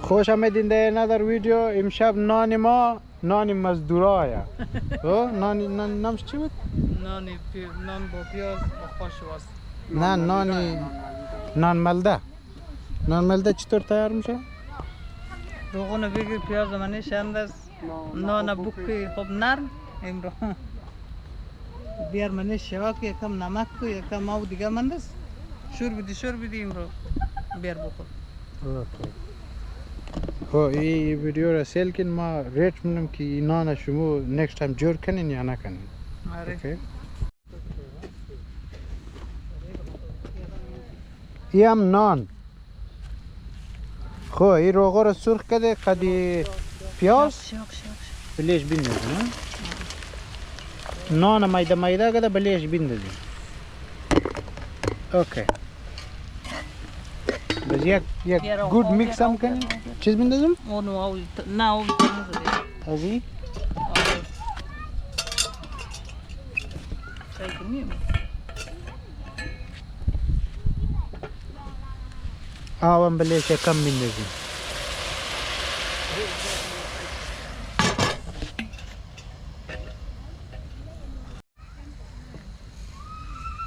خوش آمدین در another video. امشب نان ما نان مزدورایه. نامش چی بود؟ نان با پیاز با خوش نه نان ملده. نان ملده چطور تیار میشه؟ روغن بگیر پیاز منش انداز نان بوکی خوب نرم امرو بیار منش شوا که یکم نمک کو یکم آب دیگه منداز شور بدی امرو بیار بخور. اوکی. خب این ویدیو را سیل کن ما ریٹ منم که این نان شما نیکست تایم جور کنین یا نکنین. اوکی. این هم نان. خب این روغن را سرخ کرده قدی پیاز بلیش بندازی نه؟ نان مایده کرده بلیش بندازی. اوکی. بس یک گود میکس هم کنی؟ چیز بندازم؟ اونو نه اول تمیز دی. ازی؟ چای کنیم. آوام بلیش کم بندازی.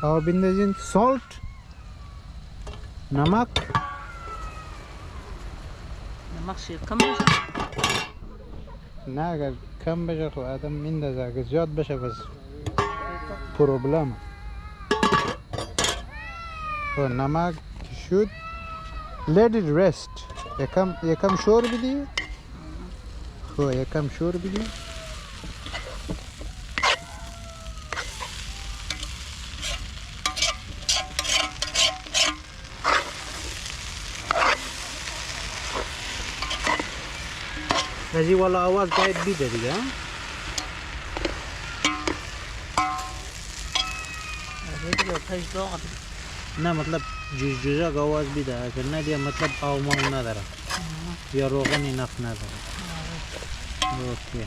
آو بندازین سالت نمک شیر کم بشه؟ نه اگر کم بشه خب آدم میندازه اگر زیاد بشه بس پروبلم. خب نمک شد let it rest. یکم شور بدی. خب یکم شور بدی. ازی والا آواز باید بیده دیگه. نه مطلب جوجا آواز بیده اگر نه دیگه مطلب آومان نداره یا روغنی نفت نداره. اوکی.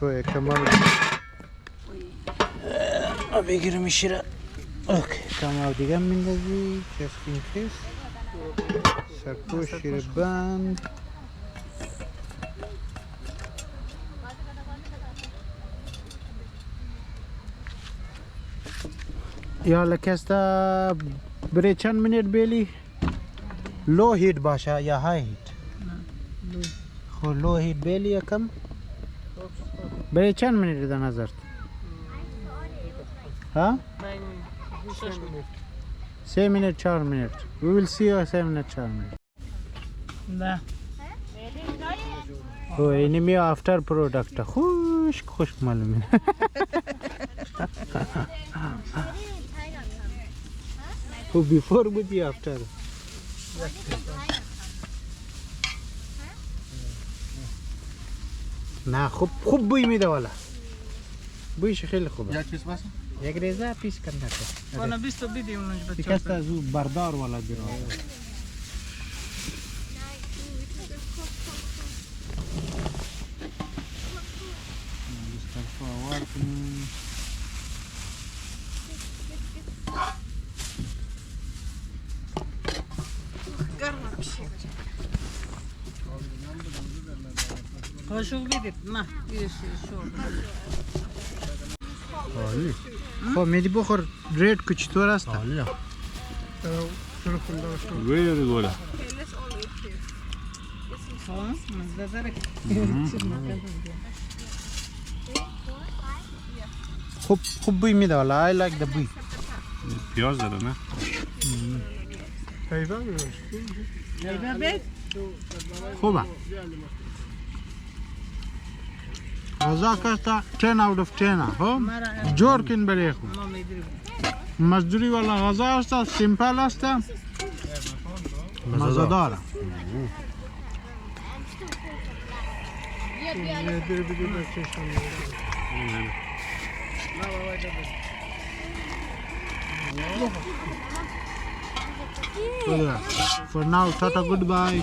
کوی کمال بگیرم میشه. اوکی کمال دیگه میندازی just in case. سرپوش شیر بند. یا لکستا برای چند منیت بیلی لو هیت باشه یا های هیت؟ خب لو هیت بیلی یکم برای چند منیت در نظر؟ ها؟ 3 minutes 4 minutes. We will see you 3 minutes 4 minutes. نه. Oh, اینی می after product. خوش معلومه. Oh, before بودی after. نه خوب بوی میده والا. بویش خیلی خوبه. یک پیس بس؟ یک ریزه پیس کن نکن. وانا 20 بیدی اونج بچه. دیگه از او بردار والا بیرون. خوشو بیدید نه بیش شو. عالی. خب میدی بخور ریت که چطور است؟ عالیه. Very good. خوب بوی میده والا. I like the بوی. پیاز داره نه؟ خوبه. غذا کستا 10 out of 10 خب جور کن برای خود. مزدوری والا غذا است سیمپل است مزدار. For now, tata, goodbye.